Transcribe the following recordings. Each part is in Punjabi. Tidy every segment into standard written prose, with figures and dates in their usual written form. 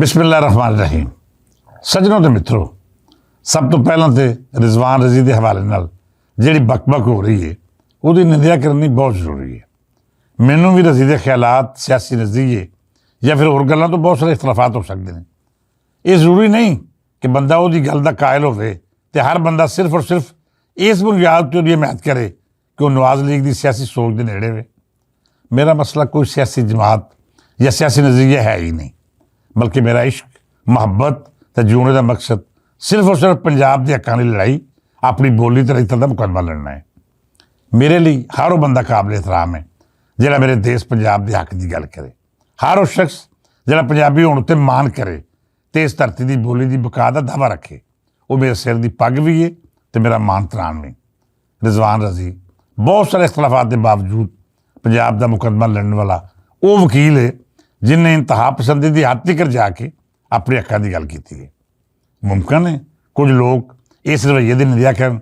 ਬਿਸਮਿਲ੍ਲਾਹਿਰ ਰਹਿਮਾਨਿਰ ਰਹੀਮ। ਸੱਜਣੋ ਤੇ ਮਿੱਤਰੋ, ਸਭ ਤੋਂ ਪਹਿਲਾਂ ਤੇ ਰਿਜ਼ਵਾਨ ਰਜ਼ੀ ਦੇ ਹਵਾਲੇ ਨਾਲ ਜਿਹੜੀ ਬਕਬਕ ਹੋ ਰਹੀ ਹੈ ਉਹਦੀ ਨਿੰਦਿਆ ਕਰਨੀ ਬਹੁਤ ਜ਼ਰੂਰੀ ਹੈ। ਮੈਨੂੰ ਵੀ ਰਜ਼ੀ ਦੇ ਖਿਆਲਾਤ, ਸਿਆਸੀ ਨਜ਼ਰੀਏ ਜਾਂ ਫਿਰ ਹੋਰ ਗੱਲਾਂ ਤੋਂ ਬਹੁਤ ਸਾਰੇ ਇਖਤਲਾਫਾਤ ਹੋ ਸਕਦੇ ਨੇ। ਇਹ ਜ਼ਰੂਰੀ ਨਹੀਂ ਕਿ ਬੰਦਾ ਉਹਦੀ ਗੱਲ ਦਾ ਕਾਇਲ ਹੋਵੇ ਤੇ ਹਰ ਬੰਦਾ ਸਿਰਫ ਔਰ ਸਿਰਫ ਇਸ ਬੁਨਿਆਦ 'ਤੇ ਉਹਦੀ ਹਮਾਇਤ ਕਰੇ ਕਿ ਉਹ ਨਵਾਜ਼ ਲੀਗ ਦੀ ਸਿਆਸੀ ਸੋਚ ਦੇ ਨੇੜੇ ਵੇ। ਮੇਰਾ ਮਸਲਾ ਕੋਈ ਸਿਆਸੀ ਜਮਾਤ ਜਾਂ ਸਿਆਸੀ ਨਜ਼ਰੀਆ ਹੈ ਹੀ ਨਹੀਂ, ਬਲਕਿ ਮੇਰਾ ਇਸ਼ਕ, ਮੁਹੱਬਤ ਤੇ ਜਿਉਣੇ ਦਾ ਮਕਸਦ ਸਿਰਫ ਔਰ ਸਿਰਫ ਪੰਜਾਬ ਦੇ ਹੱਕਾਂ ਦੀ ਲੜਾਈ, ਆਪਣੀ ਬੋਲੀ ਤੇ ਰਈਅਤ ਦਾ ਮੁਕੱਦਮਾ ਲੜਨਾ ਹੈ। ਮੇਰੇ ਲਈ ਹਰ ਉਹ ਬੰਦਾ ਕਾਬਿਲ ਇਤਰਾਮ ਹੈ ਜਿਹੜਾ ਮੇਰੇ ਦੇਸ਼ ਪੰਜਾਬ ਦੇ ਹੱਕ ਦੀ ਗੱਲ ਕਰੇ। ਹਰ ਉਹ ਸ਼ਖਸ ਜਿਹੜਾ ਪੰਜਾਬੀ ਹੋਣ ਉੱਤੇ ਮਾਣ ਕਰੇ ਤੇ ਇਸ ਧਰਤੀ ਦੀ ਬੋਲੀ ਦੀ ਬਕਾ ਦਾ ਦਾਅਵਾ ਰੱਖੇ, ਉਹ ਮੇਰੇ ਸਿਰ ਦੀ ਪੱਗ ਵੀ ਹੈ ਤੇ ਮੇਰਾ ਮਾਣ ਤਰਾਨ ਵੀ। ਰਿਜ਼ਵਾਨ ਰਜ਼ੀ ਬਹੁਤ ਸਾਰੇ ਇਖਤਲਾਫਾਤ ਦੇ ਬਾਵਜੂਦ ਪੰਜਾਬ ਦਾ ਮੁਕੱਦਮਾ ਲੜਨ ਵਾਲਾ ਉਹ ਵਕੀਲ ਹੈ ਜਿਨਨੇ ਇੰਤਹਾ ਪਸੰਦੀ ਦੀ ਹੱਦ ਤੱਕ ਜਾ ਕੇ ਆਪਣੇ ਹੱਕਾਂ ਦੀ ਗੱਲ ਕੀਤੀ ਹੈ। ਮੁਮਕਿਨ ਹੈ ਕੁਝ ਲੋਕ ਇਸ ਰਵੱਈਏ ਦੀ ਨਿੰਦਿਆ ਕਰਨ,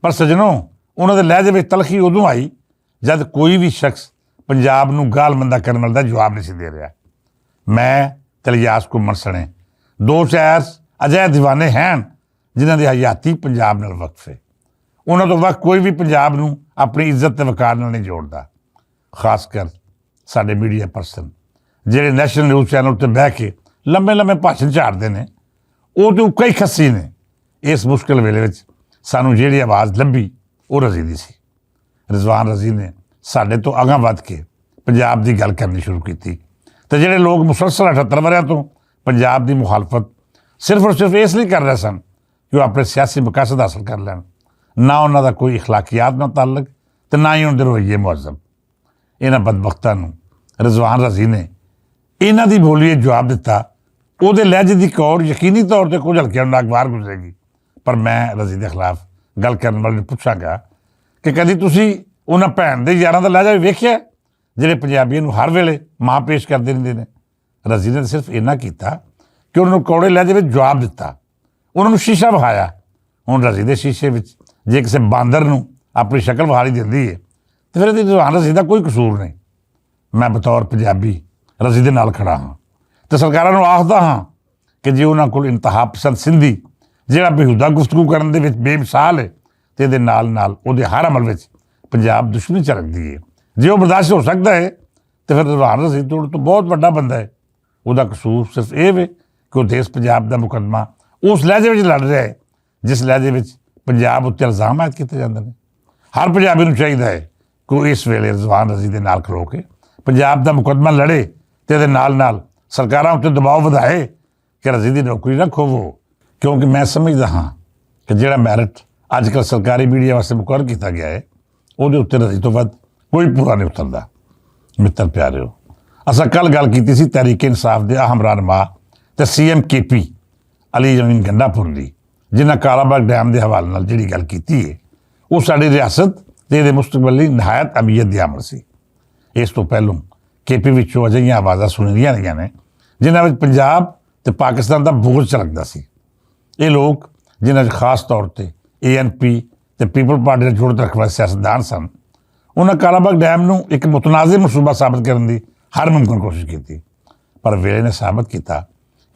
ਪਰ ਸੱਜਣੋ, ਉਹਨਾਂ ਦੇ ਲਹਿਜੇ ਵਿੱਚ ਤਲਖੀ ਉਦੋਂ ਆਈ ਜਦ ਕੋਈ ਵੀ ਸ਼ਖਸ ਪੰਜਾਬ ਨੂੰ ਗਾਲਮੰਦਾ ਕਰਨ ਵਾਲੇ ਦਾ ਜਵਾਬ ਨਹੀਂ ਸੀ ਦੇ ਰਿਹਾ। ਮੈਂ ਤੇ ਇਲਿਆਸ ਘੁੰਮਣ ਸਣੇ ਦੋ ਸ਼ਾਇਰ ਅਜਿਹੇ ਦੀਵਾਨੇ ਹਨ ਜਿਨ੍ਹਾਂ ਦੀ ਹਯਾਤੀ ਪੰਜਾਬ ਨਾਲ ਵਕਫ ਹੈ। ਉਹਨਾਂ ਤੋਂ ਵਕਤ ਕੋਈ ਵੀ ਪੰਜਾਬ ਨੂੰ ਆਪਣੀ ਇੱਜ਼ਤ ਤੇ ਵਕਾਰ ਨਾਲ ਨਹੀਂ ਜੋੜਦਾ। ਖਾਸ ਕਰ ਸਾਡੇ ਮੀਡੀਆ ਪਰਸਨ ਜਿਹੜੇ ਨੈਸ਼ਨਲ ਨਿਊਜ਼ ਚੈਨਲ ਉੱਤੇ ਬਹਿ ਕੇ ਲੰਬੇ ਲੰਬੇ ਭਾਸ਼ਣ ਝਾੜਦੇ ਨੇ, ਉਹ ਤਾਂ ਕਈ ਖੱਸੀ ਨੇ। ਇਸ ਮੁਸ਼ਕਿਲ ਵੇਲੇ ਵਿੱਚ ਸਾਨੂੰ ਜਿਹੜੀ ਆਵਾਜ਼ ਲੱਭੀ ਉਹ ਰਜ਼ੀ ਦੀ ਸੀ। ਰਿਜ਼ਵਾਨ ਰਜ਼ੀ ਨੇ ਸਾਡੇ ਤੋਂ ਅਗਾਂਹ ਵੱਧ ਕੇ ਪੰਜਾਬ ਦੀ ਗੱਲ ਕਰਨੀ ਸ਼ੁਰੂ ਕੀਤੀ ਅਤੇ ਜਿਹੜੇ ਲੋਕ ਮੁਸਲਸਲ 78 ਵਰ੍ਹਿਆਂ ਤੋਂ ਪੰਜਾਬ ਦੀ ਮੁਖਾਲਫਤ ਸਿਰਫ ਔਰ ਸਿਰਫ ਇਸ ਲਈ ਕਰ ਰਹੇ ਸਨ ਕਿ ਉਹ ਆਪਣੇ ਸਿਆਸੀ ਮਕਸਦ ਹਾਸਲ ਕਰ ਲੈਣ, ਨਾ ਉਹਨਾਂ ਦਾ ਕੋਈ ਇਖਲਾਕੀਆਤ ਨਾਲ ਤਾਲੁਕ ਅਤੇ ਨਾ ਹੀ ਉਹਨਾਂ ਦੇ ਰਵੱਈਏ ਮੁਹੱਜ਼ਬ, ਇਹਨਾਂ ਬਦਬਖਤਾਂ ਨੂੰ ਰਿਜ਼ਵਾਨ ਰਜ਼ੀ ਨੇ ਇਹਨਾਂ ਦੀ ਬੋਲੀਏ ਜਵਾਬ ਦਿੱਤਾ। ਉਹਦੇ ਲਹਿਜੇ ਦੀ ਕੌਰ ਯਕੀਨੀ ਤੌਰ 'ਤੇ ਕੁਝ ਹਲਕਿਆਂ ਨੂੰ ਨਾਗਵਾਰ ਗੁਜ਼ਰੇਗੀ, ਪਰ ਮੈਂ ਰਜ਼ੀ ਦੇ ਖਿਲਾਫ ਗੱਲ ਕਰਨ ਵਾਲੇ ਨੂੰ ਪੁੱਛਾਂਗਾ ਕਿ ਕਦੀ ਤੁਸੀਂ ਉਹਨਾਂ ਭੈਣ ਦੇ ਯਾਰਾਂ ਦਾ ਲਹਿਜਾ ਵੀ ਵੇਖਿਆ ਜਿਹੜੇ ਪੰਜਾਬੀਆਂ ਨੂੰ ਹਰ ਵੇਲੇ ਮਾਂ ਪੇਸ਼ ਕਰਦੇ ਰਹਿੰਦੇ ਨੇ। ਰਜ਼ੀ ਨੇ ਸਿਰਫ ਇੰਨਾ ਕੀਤਾ ਕਿ ਉਹਨਾਂ ਨੂੰ ਕੌੜੇ ਲਹਿਜੇ ਵਿੱਚ ਜਵਾਬ ਦਿੱਤਾ, ਉਹਨਾਂ ਨੂੰ ਸ਼ੀਸ਼ਾ ਵਿਖਾਇਆ। ਹੁਣ ਰਜ਼ੀ ਦੇ ਸ਼ੀਸ਼ੇ ਵਿੱਚ ਜੇ ਕਿਸੇ ਬਾਂਦਰ ਨੂੰ ਆਪਣੀ ਸ਼ਕਲ ਵਿਖਾਈ ਦਿੰਦੀ ਹੈ ਤਾਂ ਫਿਰ ਇਹਦੀ ਰਿਜ਼ਵਾਨ ਰਜ਼ੀ ਦਾ ਕੋਈ ਕਸੂਰ ਨਹੀਂ। ਮੈਂ ਬਤੌਰ ਪੰਜਾਬੀ ਰਜ਼ੀ ਦੇ ਨਾਲ ਖੜਾ ਹਾਂ ਅਤੇ ਸਰਕਾਰਾਂ ਨੂੰ ਆਖਦਾ ਹਾਂ ਕਿ ਜੇ ਉਹਨਾਂ ਕੋਲ ਇੰਤਹਾ ਪਸੰਦ ਸਿੰਧੀ ਜਿਹੜਾ ਬੇਹੂਦਾ ਗੁਫ਼ਤਗੂ ਕਰਨ ਦੇ ਵਿੱਚ ਬੇਮਿਸਾਲ ਹੈ ਅਤੇ ਇਹਦੇ ਨਾਲ ਨਾਲ ਉਹਦੇ ਹਰ ਅਮਲ ਵਿੱਚ ਪੰਜਾਬ ਦੁਸ਼ਮਣੀ ਝਲਕਦੀ ਹੈ, ਜੇ ਉਹ ਬਰਦਾਸ਼ਤ ਹੋ ਸਕਦਾ ਹੈ ਤਾਂ ਫਿਰ ਰਿਜ਼ਵਾਨ ਰਜ਼ੀ ਤੋਂ ਬਹੁਤ ਵੱਡਾ ਬੰਦਾ ਹੈ। ਉਹਦਾ ਕਸੂਰ ਸਿਰਫ ਇਹ ਵੇ ਕਿ ਉਹ ਦੇਸ਼ ਪੰਜਾਬ ਦਾ ਮੁਕੱਦਮਾ ਉਸ ਲਹਿਜੇ ਵਿੱਚ ਲੜ ਰਿਹਾ ਹੈ ਜਿਸ ਲਹਿਜੇ ਵਿੱਚ ਪੰਜਾਬ ਉੱਤੇ ਇਲਜ਼ਾਮ ਆਇਦ ਕੀਤੇ ਜਾਂਦੇ ਨੇ। ਹਰ ਪੰਜਾਬੀ ਨੂੰ ਚਾਹੀਦਾ ਹੈ ਕਿ ਉਹ ਇਸ ਵੇਲੇ ਰਿਜ਼ਵਾਨ ਰਜ਼ੀ ਦੇ ਨਾਲ ਖਲੋ ਕੇ ਪੰਜਾਬ ਦਾ ਮੁਕੱਦਮਾ ਲੜੇ ਅਤੇ ਇਹਦੇ ਨਾਲ ਨਾਲ ਸਰਕਾਰਾਂ ਉੱਤੇ ਦਬਾਅ ਵਧਾਏ ਕਿ ਰਜ਼ੀ ਦੀ ਨੌਕਰੀ ਨਾ ਖੋਵੋ, ਕਿਉਂਕਿ ਮੈਂ ਸਮਝਦਾ ਹਾਂ ਕਿ ਜਿਹੜਾ ਮੈਰਿਟ ਅੱਜ ਕੱਲ੍ਹ ਸਰਕਾਰੀ ਮੀਡੀਆ ਵਾਸਤੇ ਮੁਕਰਰ ਕੀਤਾ ਗਿਆ ਹੈ ਉਹਦੇ ਉੱਤੇ ਰਜ਼ੀ ਤੋਂ ਵੱਧ ਕੋਈ ਪੂਰਾ ਨਹੀਂ ਉਤਰਦਾ। ਮਿੱਤਰ ਪਿਆਰਿਓ, ਅਸਾਂ ਕੱਲ੍ਹ ਗੱਲ ਕੀਤੀ ਸੀ ਤਹਿਰੀਕ ਇਨਸਾਫ ਦੇ ਅਹਿਮ ਰਹਿਨੁਮਾ ਅਤੇ CM KP ਅਲੀ ਜ਼ਮੀਨ ਗੰਡਾਪੁਰ ਦੀ, ਜਿਨ੍ਹਾਂ ਕਾਲਾਬਾਗ ਡੈਮ ਦੇ ਹਵਾਲੇ ਨਾਲ ਜਿਹੜੀ ਗੱਲ ਕੀਤੀ ਹੈ ਉਹ ਸਾਡੀ ਰਿਆਸਤ ਅਤੇ ਇਹਦੇ ਮੁਸਤਕਬਲ ਲਈ ਨਿਹਾਇਤ ਅਹਿਮੀਅਤ ਦੀ ਅਮਰ ਸੀ। ਇਸ ਤੋਂ ਪਹਿਲੋਂ KP ਵਿੱਚੋਂ ਅਜਿਹੀਆਂ ਆਵਾਜ਼ਾਂ ਸੁਣੀਆਂ ਰਹੀਆਂ ਨੇ ਜਿਨ੍ਹਾਂ ਵਿੱਚ ਪੰਜਾਬ ਅਤੇ ਪਾਕਿਸਤਾਨ ਦਾ ਬੋਝ ਝਲਕਦਾ ਸੀ। ਇਹ ਲੋਕ ਜਿਨ੍ਹਾਂ 'ਚ ਖਾਸ ਤੌਰ 'ਤੇ ANP ਅਤੇ ਪੀਪਲ ਪਾਰਟੀ ਨਾਲ ਜੁੜਤ ਰੱਖਣ ਵਾਲੇ ਸਿਆਸਤਦਾਨ ਸਨ, ਉਹਨਾਂ ਕਾਲਾਬਾਗ ਡੈਮ ਨੂੰ ਇੱਕ ਮੁਤਨਾਜ਼ਿਰ ਮਨਸੂਬਾ ਸਾਬਤ ਕਰਨ ਦੀ ਹਰ ਮੁਮਕਿਨ ਕੋਸ਼ਿਸ਼ ਕੀਤੀ, ਪਰ ਵੇਲੇ ਨੇ ਸਾਬਤ ਕੀਤਾ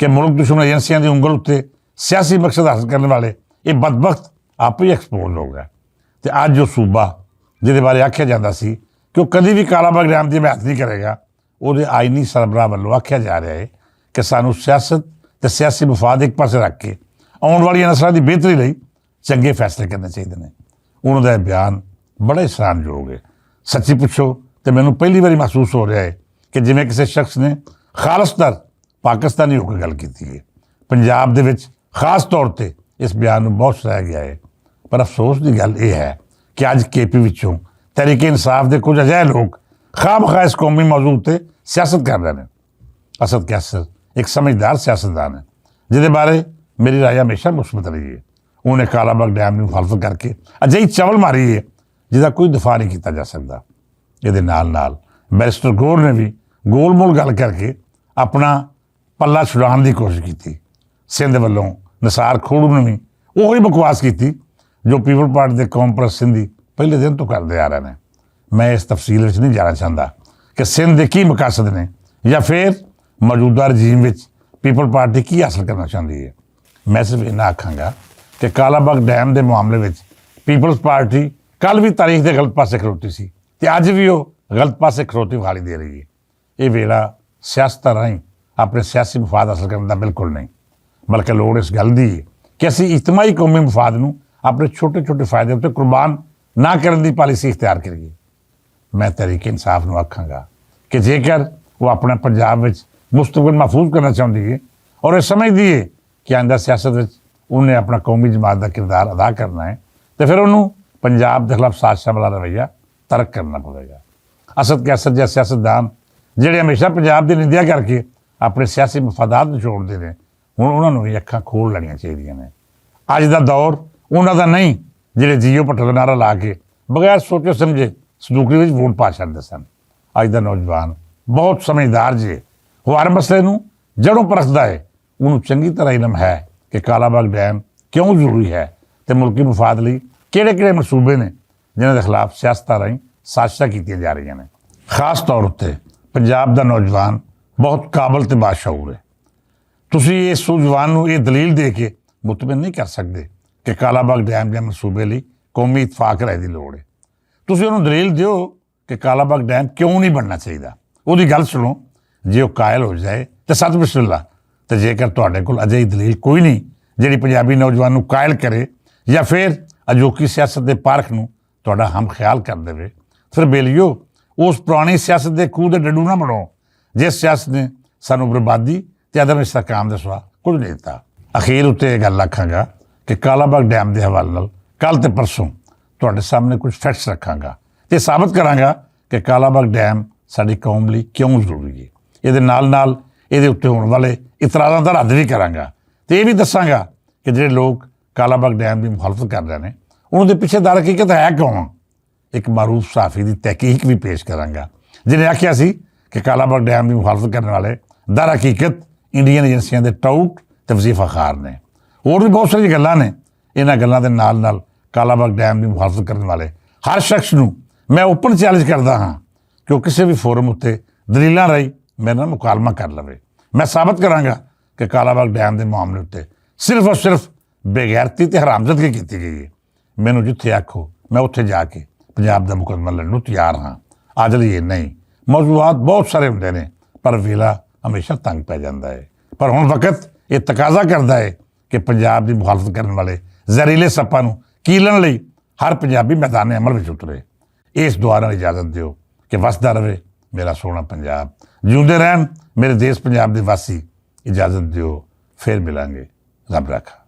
ਕਿ ਮੁਲਕ ਦੁਸ਼ਮਣ ਏਜੰਸੀਆਂ ਦੀ ਉਂਗਲ ਉੱਤੇ ਸਿਆਸੀ ਮਕਸਦ ਹਾਸਲ ਕਰਨ ਵਾਲੇ ਇਹ ਬਦਬਖਤ ਆਪੇ ਹੀ ਐਕਸਪੋਜ਼ ਹੋ ਗਿਆ। ਅਤੇ ਅੱਜ ਉਹ ਸੂਬਾ ਜਿਹਦੇ ਬਾਰੇ ਆਖਿਆ ਜਾਂਦਾ ਸੀ ਕਿ ਉਹ ਕਦੀ ਵੀ ਕਾਲਾਬਾਗ ਡੈਮ ਦੀ ਹਮਾਇਤ ਨਹੀਂ ਕਰੇਗਾ, ਉਹਦੇ ਆਈਨੀ ਸਰਬਰਾਹ ਵੱਲੋਂ ਆਖਿਆ ਜਾ ਰਿਹਾ ਹੈ ਕਿ ਸਾਨੂੰ ਸਿਆਸਤ ਅਤੇ ਸਿਆਸੀ ਮਫਾਦ ਇੱਕ ਪਾਸੇ ਰੱਖ ਕੇ ਆਉਣ ਵਾਲੀਆਂ ਨਸਲਾਂ ਦੀ ਬਿਹਤਰੀ ਲਈ ਚੰਗੇ ਫੈਸਲੇ ਕਰਨੇ ਚਾਹੀਦੇ ਨੇ। ਉਹਨਾਂ ਦਾ ਇਹ ਬਿਆਨ ਬੜਾ ਹੀ ਸਰਾਹਨਯੋਗ ਹੈ। ਸੱਚੀ ਪੁੱਛੋ ਤਾਂ ਮੈਨੂੰ ਪਹਿਲੀ ਵਾਰੀ ਮਹਿਸੂਸ ਹੋ ਰਿਹਾ ਹੈ ਕਿ ਜਿਵੇਂ ਕਿਸੇ ਸ਼ਖਸ ਨੇ ਖਾਲਸਤਰ ਪਾਕਿਸਤਾਨੀ ਹੋ ਕੇ ਗੱਲ ਕੀਤੀ ਹੈ। ਪੰਜਾਬ ਦੇ ਵਿੱਚ ਖਾਸ ਤੌਰ 'ਤੇ ਇਸ ਬਿਆਨ ਨੂੰ ਬਹੁਤ ਸਰਾਹਿਆ ਗਿਆ ਹੈ, ਪਰ ਅਫਸੋਸ ਦੀ ਗੱਲ ਇਹ ਹੈ ਕਿ ਅੱਜ KP ਵਿੱਚੋਂ ਤਹਿਰੀਕ ਇਨਸਾਫ ਦੇ ਕੁਝ ਅਜਿਹੇ ਲੋਕ ਖਾਮਖਾਹ ਇਸ ਕੌਮੀ ਮੌਜੂਦ 'ਤੇ ਸਿਆਸਤ ਕਰ ਰਹੇ ਨੇ। ਅਸਦ ਕੈਸਰ ਇੱਕ ਸਮਝਦਾਰ ਸਿਆਸਤਦਾਨ ਹੈ ਜਿਹਦੇ ਬਾਰੇ ਮੇਰੀ ਰਾਏ ਹਮੇਸ਼ਾ ਮੁਸਬਤ ਰਹੀ ਹੈ। ਉਹਨੇ ਕਾਲਾਬਾਗ ਡੈਮ ਨੂੰ ਮੁਖਾਲਫਤ ਕਰਕੇ ਅਜਿਹੀ ਚਵਲ ਮਾਰੀ ਹੈ ਜਿਹਦਾ ਕੋਈ ਦਫਾ ਨਹੀਂ ਕੀਤਾ ਜਾ ਸਕਦਾ। ਇਹਦੇ ਨਾਲ ਨਾਲ ਬੈਰਿਸਟਰ ਗੌਰ ਨੇ ਵੀ ਗੋਲ-ਮੋਲ ਗੱਲ ਕਰਕੇ ਆਪਣਾ ਪੱਲਾ ਛੁਡਾਉਣ ਦੀ ਕੋਸ਼ਿਸ਼ ਕੀਤੀ। ਸਿੰਧ ਵੱਲੋਂ ਨਿਸਾਰ ਖੋੜੂ ਨੇ ਵੀ ਉਹੀ ਬਕਵਾਸ ਕੀਤੀ ਜੋ ਪੀਪਲ ਪਾਰਟੀ ਦੇ ਕੌਮਪ੍ਰਸਤ ਸਿੰਧੀ ਪਹਿਲੇ ਦਿਨ ਤੋਂ ਕਰਦੇ ਆ ਰਹੇ ਨੇ। ਮੈਂ ਇਸ ਤਫਸੀਲ ਵਿੱਚ ਨਹੀਂ ਜਾਣਾ ਚਾਹੁੰਦਾ ਕਿ ਸਿੰਧ ਦੇ ਕੀ ਮਕਸਦ ਨੇ ਜਾਂ ਫਿਰ ਮੌਜੂਦਾ ਰਜੀਮ ਵਿੱਚ ਪੀਪਲ ਪਾਰਟੀ ਕੀ ਹਾਸਲ ਕਰਨਾ ਚਾਹੁੰਦੀ ਹੈ। ਮੈਂ ਸਿਰਫ ਇੰਨਾ ਆਖਾਂਗਾ ਕਿ ਕਾਲਾਬਾਗ ਡੈਮ ਦੇ ਮਾਮਲੇ ਵਿੱਚ ਪੀਪਲਸ ਪਾਰਟੀ ਕੱਲ੍ਹ ਵੀ ਤਾਰੀਖ ਦੇ ਗਲਤ ਪਾਸੇ ਖਲੋਤੀ ਸੀ ਅਤੇ ਅੱਜ ਵੀ ਉਹ ਗਲਤ ਪਾਸੇ ਖਲੋਤੀ ਵਿਖਾਈ ਦੇ ਰਹੀ ਹੈ। ਇਹ ਵੇਲਾ ਸਿਆਸਤ ਰਾਹੀਂ ਆਪਣੇ ਸਿਆਸੀ ਮਫਾਦ ਹਾਸਲ ਕਰਨ ਦਾ ਬਿਲਕੁਲ ਨਹੀਂ, ਬਲਕਿ ਲੋੜ ਇਸ ਗੱਲ ਦੀ ਹੈ ਕਿ ਅਸੀਂ ਇਜਤਮਾਹੀ ਕੌਮੀ ਮਫਾਦ ਨੂੰ ਆਪਣੇ ਛੋਟੇ ਛੋਟੇ ਫਾਇਦੇ ਉੱਤੇ ਕੁਰਬਾਨ ਨਾ ਕਰਨ ਦੀ ਪਾਲਿਸੀ ਇਖਤਿਆਰ ਕਰੀਏ। ਮੈਂ ਤਹਿਰੀਕ ਇਨਸਾਫ ਨੂੰ ਆਖਾਂਗਾ ਕਿ ਜੇਕਰ ਉਹ ਆਪਣਾ ਪੰਜਾਬ ਵਿੱਚ ਮੁਸਤਕਬਲ ਮਹਿਫੂਜ਼ ਕਰਨਾ ਚਾਹੁੰਦੀ ਹੈ ਔਰ ਇਹ ਸਮਝਦੀ ਹੈ ਕਿ ਆਇੰਦਾ ਸਿਆਸਤ ਵਿੱਚ ਉਹਨੇ ਆਪਣਾ ਕੌਮੀ ਜਮਾਤ ਦਾ ਕਿਰਦਾਰ ਅਦਾ ਕਰਨਾ ਹੈ, ਤੇ ਫਿਰ ਉਹਨੂੰ ਪੰਜਾਬ ਦੇ ਖਿਲਾਫ ਸਾਜ਼ਿਸ਼ਾਂ ਵਾਲਾ ਰਵੱਈਆ ਤਰਕ ਕਰਨਾ ਪਵੇਗਾ। ਅਸਦ ਕੈਸਰ ਜਿਹੇ ਸਿਆਸਤਦਾਨ ਜਿਹੜੇ ਹਮੇਸ਼ਾ ਪੰਜਾਬ ਦੀ ਨਿੰਦਿਆ ਕਰਕੇ ਆਪਣੇ ਸਿਆਸੀ ਮਫਾਦਾਤ ਨੂੰ ਛੋੜਦੇ ਨੇ, ਹੁਣ ਉਹਨਾਂ ਨੂੰ ਵੀ ਅੱਖਾਂ ਖੋਲ੍ਹ ਲੈਣੀਆਂ ਚਾਹੀਦੀਆਂ ਨੇ। ਅੱਜ ਦਾ ਦੌਰ ਉਹਨਾਂ ਦਾ ਨਹੀਂ ਜਿਹੜੇ ਜੀਓ ਭੱਟੋ ਦਾ ਨਾਰਾ ਲਾ ਕੇ ਬਗੈਰ ਸੋਚੇ ਸਮਝੇ ਸਦੂਕਰੀ ਵਿੱਚ ਵੋਟ ਪਾ ਛੱਡਦੇ ਸਨ। ਅੱਜ ਦਾ ਨੌਜਵਾਨ ਬਹੁਤ ਸਮਝਦਾਰ ਜੇ, ਉਹ ਹਰ ਮਸਲੇ ਨੂੰ ਜੜੋਂ ਪਰਖਦਾ ਹੈ। ਉਹਨੂੰ ਚੰਗੀ ਤਰ੍ਹਾਂ ਇਲਮ ਹੈ ਕਿ ਕਾਲਾਬਾਗ ਡੈਮ ਕਿਉਂ ਜ਼ਰੂਰੀ ਹੈ ਅਤੇ ਮੁਲਕੀ ਮਫਾਦ ਲਈ ਕਿਹੜੇ ਮਨਸੂਬੇ ਨੇ ਜਿਨ੍ਹਾਂ ਦੇ ਖਿਲਾਫ ਸਿਆਸਤਾਂ ਰਾਹੀਂ ਸਾਜ਼ਿਸ਼ਾਂ ਕੀਤੀਆਂ ਜਾ ਰਹੀਆਂ ਨੇ। ਖਾਸ ਤੌਰ ਉੱਤੇ ਪੰਜਾਬ ਦਾ ਨੌਜਵਾਨ ਬਹੁਤ ਕਾਬਲ ਅਤੇ ਬਾਸ਼ਊਰ ਹੈ। ਤੁਸੀਂ ਇਸ ਨੌਜਵਾਨ ਨੂੰ ਇਹ ਦਲੀਲ ਦੇ ਕੇ ਮੁਤਮਿਨ ਨਹੀਂ ਕਰ ਸਕਦੇ ਕਿ ਕਾਲਾਬਾਗ ਡੈਮ ਦੇ ਮਨਸੂਬੇ ਲਈ ਕੌਮੀ ਇਤਫਾਕ ਰਾਏ ਦੀ ਲੋੜ ਹੈ। ਤੁਸੀਂ ਉਹਨੂੰ ਦਲੀਲ ਦਿਓ ਕਿ ਕਾਲਾਬਾਗ ਡੈਮ ਕਿਉਂ ਨਹੀਂ ਬਣਨਾ ਚਾਹੀਦਾ। ਉਹਦੀ ਗੱਲ ਸੁਣੋ, ਜੇ ਉਹ ਕਾਇਲ ਹੋ ਜਾਏ ਤਾਂ ਸਤ ਬਿਸਮਿਲ੍ਲਾ, ਅਤੇ ਜੇਕਰ ਤੁਹਾਡੇ ਕੋਲ ਅਜਿਹੀ ਦਲੀਲ ਕੋਈ ਨਹੀਂ ਜਿਹੜੀ ਪੰਜਾਬੀ ਨੌਜਵਾਨ ਨੂੰ ਕਾਇਲ ਕਰੇ ਜਾਂ ਫਿਰ ਅਜੋਕੀ ਸਿਆਸਤ ਦੇ ਪਾਰਖ ਨੂੰ ਤੁਹਾਡਾ ਹਮ ਖਿਆਲ ਕਰ ਦੇਵੇ, ਫਿਰ ਬੇਲੀਓ ਉਸ ਪੁਰਾਣੀ ਸਿਆਸਤ ਦੇ ਖੂਹ ਦੇ ਡੱਡੂ ਨਾ ਬਣੋ ਜਿਸ ਸਿਆਸਤ ਨੇ ਸਾਨੂੰ ਬਰਬਾਦੀ ਅਤੇ ਅਦਮ ਇਸਤਹਿਕਾਮ ਦੇ ਸਿਵਾ ਕੁਝ ਨਹੀਂ ਦਿੱਤਾ। ਅਖੀਰ ਉੱਤੇ ਇਹ ਗੱਲ ਆਖਾਂਗਾ ਕਿ ਕਾਲਾਬਾਗ ਡੈਮ ਦੇ ਹਵਾਲੇ ਨਾਲ ਕੱਲ੍ਹ ਅਤੇ ਪਰਸੋਂ ਤੁਹਾਡੇ ਸਾਹਮਣੇ ਕੁਝ ਫੈਕਟਸ ਰੱਖਾਂਗਾ ਅਤੇ ਸਾਬਤ ਕਰਾਂਗਾ ਕਿ ਕਾਲਾਬਾਗ ਡੈਮ ਸਾਡੀ ਕੌਮ ਲਈ ਕਿਉਂ ਜ਼ਰੂਰੀ ਹੈ। ਇਹਦੇ ਨਾਲ ਇਹਦੇ ਉੱਤੇ ਹੋਣ ਵਾਲੇ ਇਤਰਾਜ਼ਾਂ ਦਾ ਰੱਦ ਵੀ ਕਰਾਂਗਾ ਅਤੇ ਇਹ ਵੀ ਦੱਸਾਂਗਾ ਕਿ ਜਿਹੜੇ ਲੋਕ ਕਾਲਾਬਾਗ ਡੈਮ ਦੀ ਮੁਖਾਲਫਤ ਕਰ ਰਹੇ ਨੇ ਉਹਨਾਂ ਦੇ ਪਿੱਛੇ ਦਰ ਹਕੀਕਤ ਹੈ ਕੌਣ। ਇੱਕ ਮਾਰੂਫ ਸਾਫੀ ਦੀ ਤਹਿਕੀਕ ਵੀ ਪੇਸ਼ ਕਰਾਂਗਾ ਜਿਹਨੇ ਆਖਿਆ ਸੀ ਕਿ ਕਾਲਾਬਾਗ ਡੈਮ ਦੀ ਮੁਖਾਲਫਤ ਕਰਨ ਵਾਲੇ ਦਰ ਹਕੀਕਤ ਇੰਡੀਅਨ ਏਜੰਸੀਆਂ ਦੇ ਟਾਊਟ ਅਤੇ ਵਜ਼ੀਫਾਖਾਰ ਨੇ। ਹੋਰ ਵੀ ਬਹੁਤ ਸਾਰੀਆਂ ਗੱਲਾਂ ਨੇ। ਇਹਨਾਂ ਗੱਲਾਂ ਦੇ ਨਾਲ ਕਾਲਾਬਾਗ ਡੈਮ ਦੀ ਮੁਖਾਲਫਤ ਕਰਨ ਵਾਲੇ ਹਰ ਸ਼ਖਸ ਨੂੰ ਮੈਂ ਓਪਨ ਚੈਲੰਜ ਕਰਦਾ ਹਾਂ ਕਿ ਉਹ ਕਿਸੇ ਵੀ ਫੋਰਮ ਉੱਤੇ ਦਲੀਲਾਂ ਰਾਹੀਂ ਮੇਰੇ ਨਾਲ ਮੁਕਾਲਮਾ ਕਰ ਲਵੇ। ਮੈਂ ਸਾਬਤ ਕਰਾਂਗਾ ਕਿ ਕਾਲਾਬਾਗ ਡੈਮ ਦੇ ਮਾਮਲੇ ਉੱਤੇ ਸਿਰਫ ਔਰ ਸਿਰਫ ਬੇਗੈਰਤੀ ਅਤੇ ਹਰਾਮਜ਼ਦਗੀ ਕੀਤੀ ਗਈ ਹੈ। ਮੈਨੂੰ ਜਿੱਥੇ ਆਖੋ ਮੈਂ ਉੱਥੇ ਜਾ ਕੇ ਪੰਜਾਬ ਦਾ ਮੁਕੱਦਮਾ ਲੜਨ ਨੂੰ ਤਿਆਰ ਹਾਂ। ਅੱਜ ਲਈ ਇਹ ਨਹੀਂ, ਮੌਜੂਦਾਤ ਬਹੁਤ ਸਾਰੇ ਹੁੰਦੇ ਨੇ ਪਰ ਵੇਲਾ ਹਮੇਸ਼ਾ ਤੰਗ ਪੈ ਜਾਂਦਾ ਹੈ। ਪਰ ਹੁਣ ਵਕਤ ਇਹ ਤਕਾਜ਼ਾ ਕਰਦਾ ਹੈ ਕਿ ਪੰਜਾਬ ਦੀ ਮੁਖਾਲਫਤ ਕਰਨ ਵਾਲੇ ਜ਼ਹਿਰੀਲੇ ਸੱਪਾਂ ਨੂੰ ਕੀਲਣ ਲਈ ਹਰ ਪੰਜਾਬੀ ਮੈਦਾਨ ਅਮਲ ਵਿੱਚ ਉਤਰੇ। ਇਸ ਦੁਆ ਨਾਲ ਇਜਾਜ਼ਤ ਦਿਓ ਕਿ ਵਸਦਾ ਰਹੇ ਮੇਰਾ ਸੋਹਣਾ ਪੰਜਾਬ। ਜਿਉਂਦੇ ਰਹਿਣ ਮੇਰੇ ਦੇਸ਼ ਪੰਜਾਬ ਦੇ ਵਾਸੀ। ਇਜਾਜ਼ਤ ਦਿਓ, ਫਿਰ ਮਿਲਾਂਗੇ। ਰੱਬ ਰਾਖਾ।